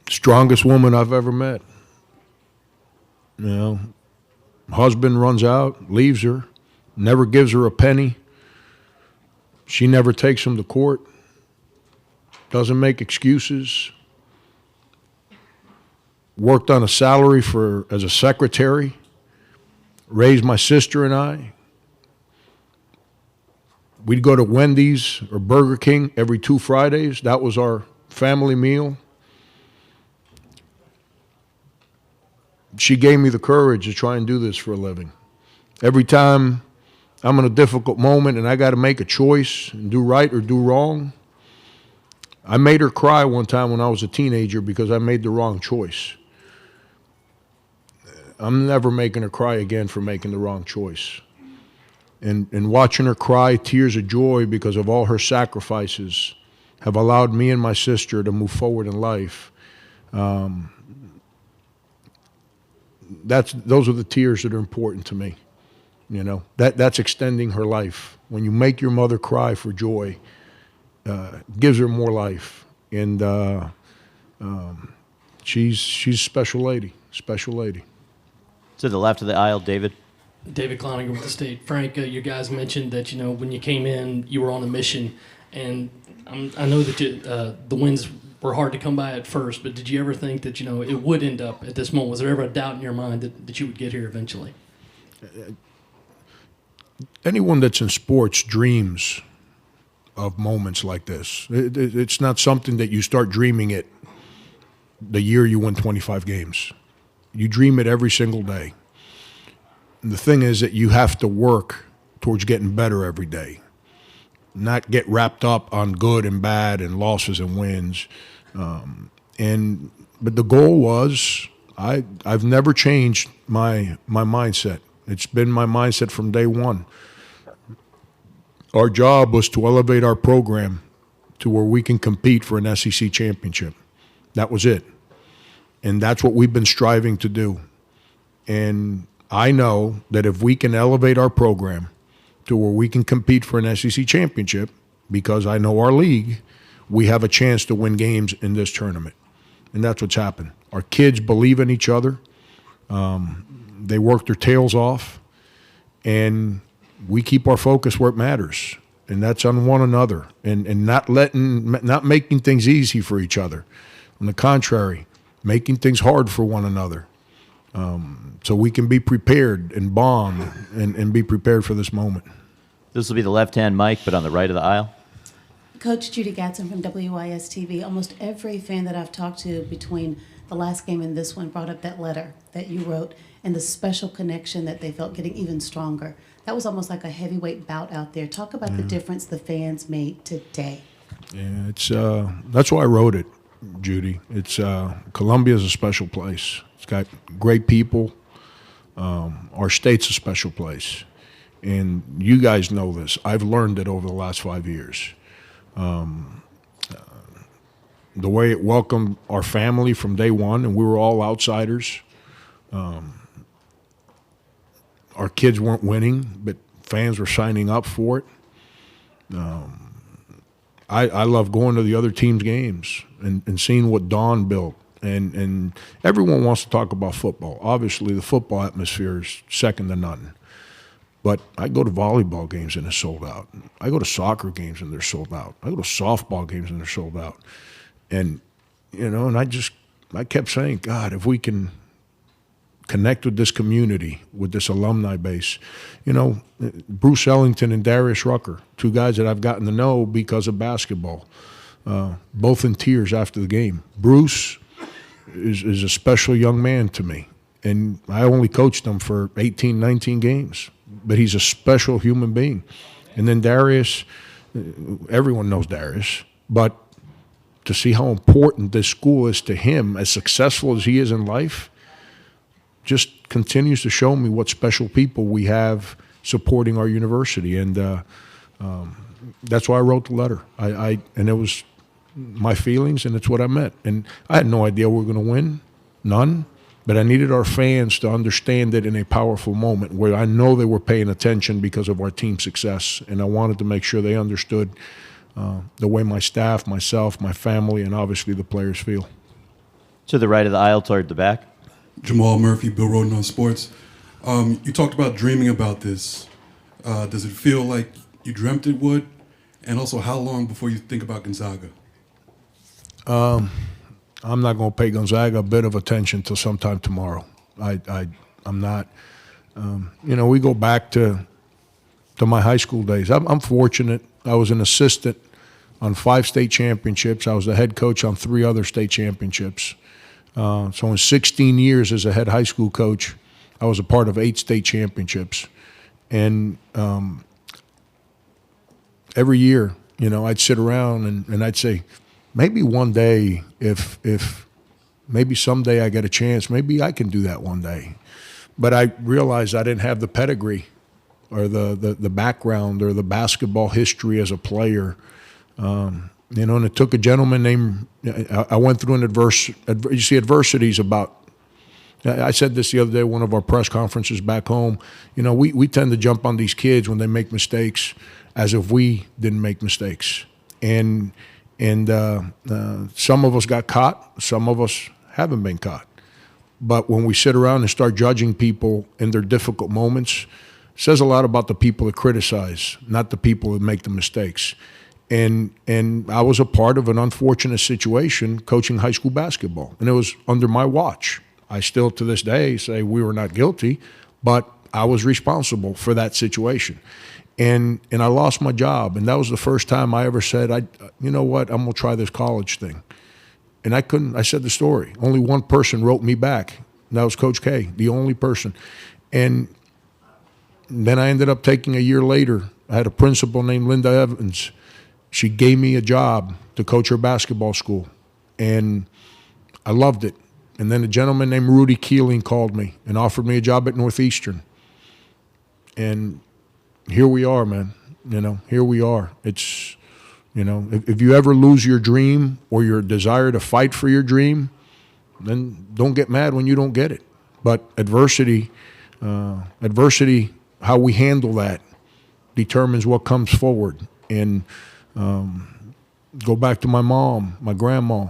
Strongest woman I've ever met. Husband runs out, leaves her, never gives her a penny. She never takes him to court. Doesn't make excuses. Worked on a salary as a secretary. Raised my sister and I. We'd go to Wendy's or Burger King every 2 Fridays. That was our family meal. She gave me the courage to try and do this for a living. Every time I'm in a difficult moment and I got to make a choice and do right or do wrong, I made her cry one time when I was a teenager because I made the wrong choice. I'm never making her cry again for making the wrong choice. And watching her cry tears of joy because of all her sacrifices have allowed me and my sister to move forward in life. Those are the tears that are important to me. That's extending her life. When you make your mother cry for joy, gives her more life. And she's a special lady. To the left of the aisle, David. David Cloninger with the State. Frank, you guys mentioned that when you came in, you were on a mission, and I know that the wins were hard to come by at first. But did you ever think that it would end up at this moment? Was there ever a doubt in your mind that you would get here eventually? Anyone that's in sports dreams of moments like this. It's not something that you start dreaming it the year you win 25 games. You dream it every single day. And the thing is that you have to work towards getting better every day, not get wrapped up on good and bad and losses and wins. But the goal was, I've never changed my mindset. It's been my mindset from day one. Our job was to elevate our program to where we can compete for an SEC championship. That was it. And that's what we've been striving to do. And I know that if we can elevate our program to where we can compete for an SEC championship, because I know our league, we have a chance to win games in this tournament. And that's what's happened. Our kids believe in each other. They work their tails off. And we keep our focus where it matters. And that's on one another. And not making things easy for each other. On the contrary, making things hard for one another. So we can be prepared and bond and be prepared for this moment. This will be the left-hand mic, but on the right of the aisle. Coach Judy Gatson from WIS-TV. Almost every fan that I've talked to between the last game and this one brought up that letter that you wrote and the special connection that they felt getting even stronger. That was almost like a heavyweight bout out there. Talk about the difference the fans made today. Yeah, it's that's why I wrote it, Judy. It's Columbia's a special place. It's got great people. Our state's a special place. And you guys know this. I've learned it over the last 5 years. The way it welcomed our family from day one, and we were all outsiders. Our kids weren't winning, but fans were signing up for it. I love going to the other team's games and seeing what Dawn built. And everyone wants to talk about football. Obviously, the football atmosphere is second to none. But I go to volleyball games and they're sold out. I go to soccer games and they're sold out. I go to softball games and they're sold out. And, and I kept saying, God, if we can connect with this community, with this alumni base. Bruce Ellington and Darius Rucker, two guys that I've gotten to know because of basketball, both in tears after the game. Bruce is a special young man to me, and I only coached him for 18, 19 games. But he's a special human being. And then Darius, everyone knows Darius, but to see how important this school is to him, as successful as he is in life, just continues to show me what special people we have supporting our university. And that's why I wrote the letter. And it was my feelings, and it's what I meant. And I had no idea we were going to win, none. But I needed our fans to understand it in a powerful moment where I know they were paying attention because of our team success. And I wanted to make sure they understood the way my staff, myself, my family, and obviously the players feel. To the right of the aisle, toward the back. Jamal Murphy, Bill Roden on Sports. You talked about dreaming about this. Does it feel like you dreamt it would? And also, how long before you think about Gonzaga? I'm not going to pay Gonzaga a bit of attention till sometime tomorrow. I'm not. We go back to my high school days. I'm fortunate. I was an assistant on 5 state championships. I was the head coach on 3 other state championships. So in 16 years as a head high school coach, I was a part of 8 state championships. And every year, I'd sit around and I'd say, maybe one day, if maybe someday I get a chance, maybe I can do that one day. But I realized I didn't have the pedigree or the background or the basketball history as a player. And it took a gentleman named, I went through you see, adversity's about, I said this the other day at one of our press conferences back home. We tend to jump on these kids when they make mistakes as if we didn't make mistakes. And some of us got caught, some of us haven't been caught. But when we sit around and start judging people in their difficult moments, it says a lot about the people that criticize, not the people that make the mistakes. And I was a part of an unfortunate situation coaching high school basketball, and it was under my watch. I still, to this day, say we were not guilty, but I was responsible for that situation. And I lost my job, and that was the first time I ever said, you know what, I'm going to try this college thing. And I couldn't, I said the story. Only one person wrote me back, and that was Coach K, the only person. And then I ended up taking a year later. I had a principal named Linda Evans. She gave me a job to coach her basketball school, and I loved it. And then a gentleman named Rudy Keeling called me and offered me a job at Northeastern. And here we are, man. Here we are. It's, if you ever lose your dream or your desire to fight for your dream, then don't get mad when you don't get it. But adversity, how we handle that determines what comes forward. And go back to my mom, my grandma.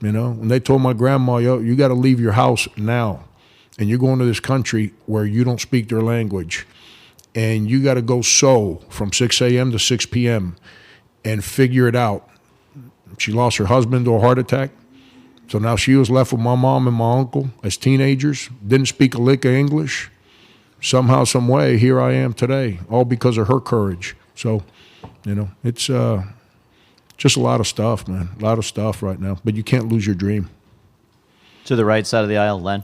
When they told my grandma, you got to leave your house now, and you're going to this country where you don't speak their language, and you got to go sew from 6 a.m. to 6 p.m. and figure it out. She lost her husband to a heart attack, so now she was left with my mom and my uncle as teenagers, didn't speak a lick of English. Somehow, some way, here I am today, all because of her courage. So, it's just a lot of stuff, man. A lot of stuff right now. But you can't lose your dream. To the right side of the aisle, Len.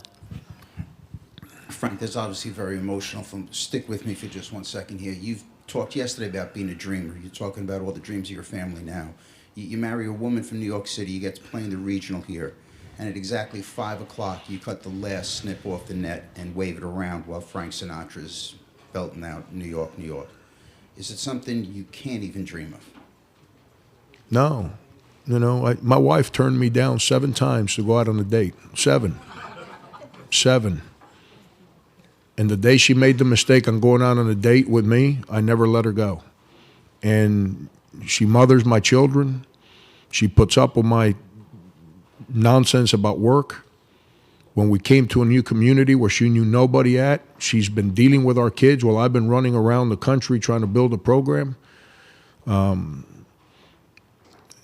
Frank, that's obviously very emotional. Stick with me for just 1 second here. You've talked yesterday about being a dreamer. You're talking about all the dreams of your family now. You marry a woman from New York City. You get to play in the regional here. And at exactly 5 o'clock, you cut the last snip off the net and wave it around while Frank Sinatra's belting out New York, New York. Is it something you can't even dream of? No. My wife turned me down 7 times to go out on a date. 7. And the day she made the mistake on going out on a date with me, I never let her go. And she mothers my children. She puts up with my nonsense about work. When we came to a new community where she knew nobody at, she's been dealing with our kids while I've been running around the country trying to build a program.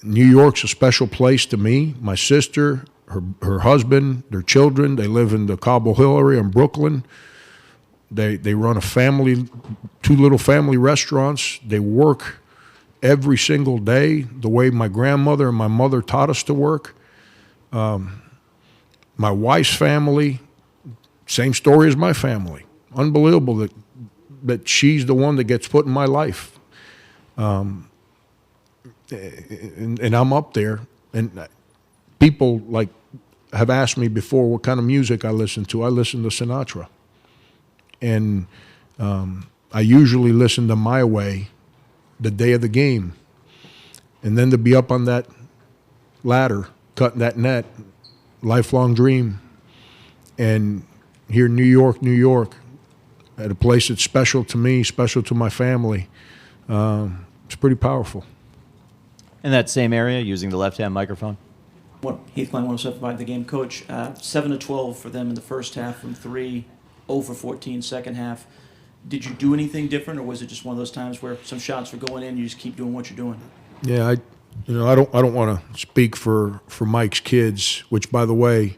New York's a special place to me. My sister, her husband, their children, they live in the Cobble Hill area in Brooklyn. They run a family, 2 little family restaurants. They work every single day the way my grandmother and my mother taught us to work. My wife's family Same story as my family. Unbelievable that she's the one that gets put in my life. And I'm up there, and people like have asked me before what kind of music I listen to. I listen to Sinatra, and I usually listen to My Way the day of the game, and then to be up on that ladder, cutting that net, lifelong dream, and hear New York, New York, at a place that's special to me, special to my family. It's pretty powerful. In that same area, using the left-hand microphone. Heath Klein, 107.5 The Game. Coach, 7-12 for them in the first half from 3, 0 for 14 second half. Did you do anything different, or was it just one of those times where some shots were going in, you just keep doing what you're doing? Yeah, I don't want to speak for Mike's kids, which, by the way,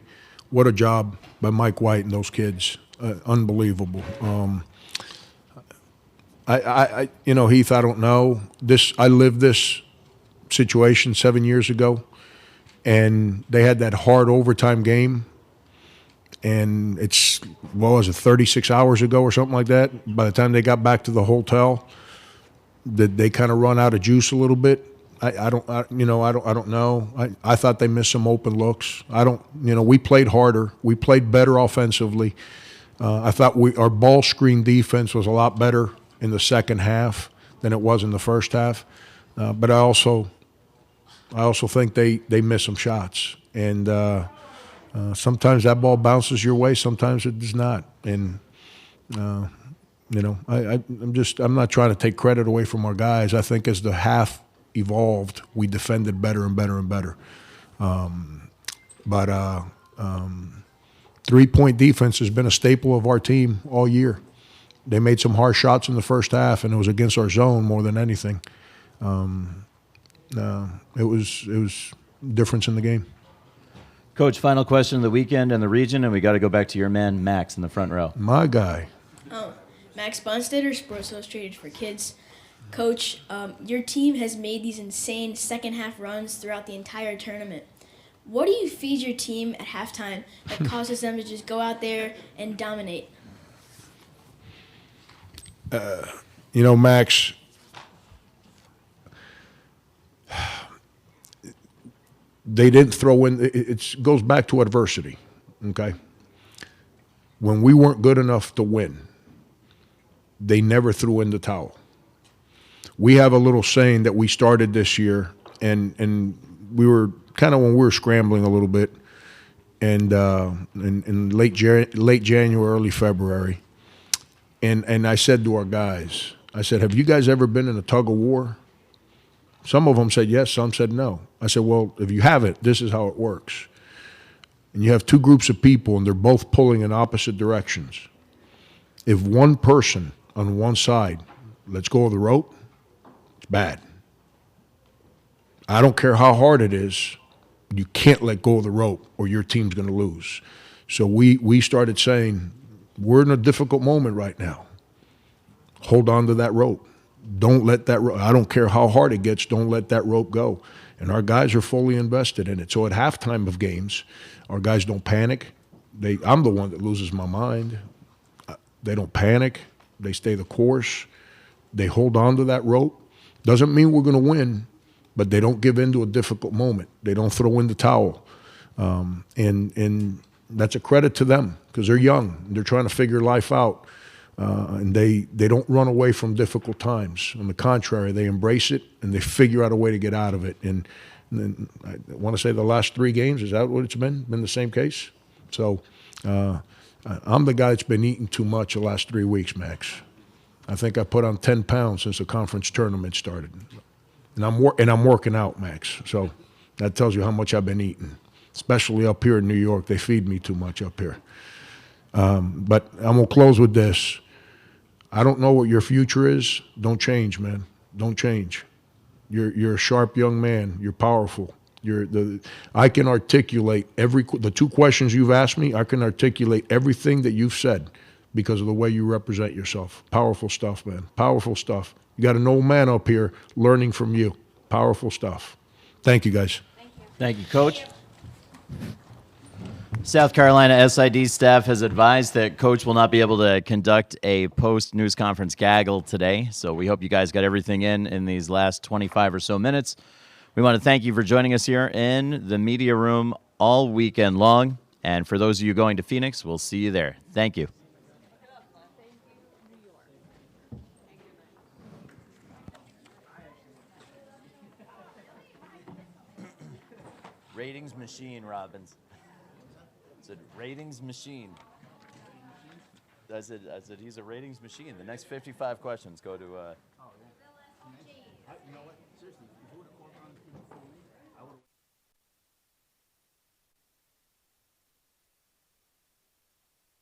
what a job by Mike White and those kids. Unbelievable. Heath, I don't know this. I lived this situation 7 years ago, and they had that hard overtime game, and it's, what was it, 36 hours ago or something like that? By the time they got back to the hotel, did they kind of run out of juice a little bit? I don't know. I thought they missed some open looks. We played harder. We played better offensively. I thought our ball screen defense was a lot better in the second half than it was in the first half. But I also think they missed some shots. And sometimes that ball bounces your way, sometimes it does not. And I'm not trying to take credit away from our guys. I think as the half evolved, we defended better and better and better. Three-point defense has been a staple of our team all year. They made some harsh shots in the first half, and it was against our zone more than anything. It was difference in the game. Coach, final question of the weekend and the region, and we got to go back to your man, Max, in the front row. My guy. Max Bunstetter, Sports Illustrated for Kids. Coach, your team has made these insane second-half runs throughout the entire tournament. What do you feed your team at halftime that causes them to just go out there and dominate? Max, they didn't throw in. It goes back to adversity, okay? When we weren't good enough to win, they never threw in the towel. We have a little saying that we started this year, and we were kind of when we were scrambling a little bit, and in late January, early February, and I said to our guys, I said, have you guys ever been in a tug of war? Some of them said yes, some said no. I said, well, if you haven't, this is how it works. And you have two groups of people, and they're both pulling in opposite directions. If one person on one side lets go of the rope, it's bad. I don't care how hard it is, you can't let go of the rope or your team's going to lose. So we started saying, we're in a difficult moment right now. Hold on to that rope. Don't let that rope, I don't care how hard it gets, don't let that rope go. And our guys are fully invested in it. So at halftime of games, our guys don't panic. I'm the one that loses my mind. They don't panic. They stay the course. They hold on to that rope. Doesn't mean we're going to win, but they don't give in to a difficult moment. They don't throw in the towel. And that's a credit to them because they're young. They're trying to figure life out. And they don't run away from difficult times. On the contrary, they embrace it and they figure out a way to get out of it. And I want to say the last 3 games, is that what it's been? Been the same case? So I'm the guy that's been eating too much the last 3 weeks, Max. I think I put on 10 pounds since the conference tournament started. And I'm working out, Max. So that tells you how much I've been eating. Especially up here in New York. They feed me too much up here. But I'm going to close with this. I don't know what your future is. Don't change, man. Don't change. You're a sharp young man. You're powerful. I can articulate the 2 questions you've asked me. I can articulate everything that you've said because of the way you represent yourself. Powerful stuff, man. Powerful stuff. You got an old man up here learning from you. Powerful stuff. Thank you, guys. Thank you, Coach. South Carolina SID staff has advised that Coach will not be able to conduct a post-news conference gaggle today, so we hope you guys got everything in these last 25 or so minutes. We want to thank you for joining us here in the media room all weekend long, and for those of you going to Phoenix, we'll see you there. Thank you. Ratings machine, Robbins. It's a ratings machine. I said he's a ratings machine. The next 55 questions go to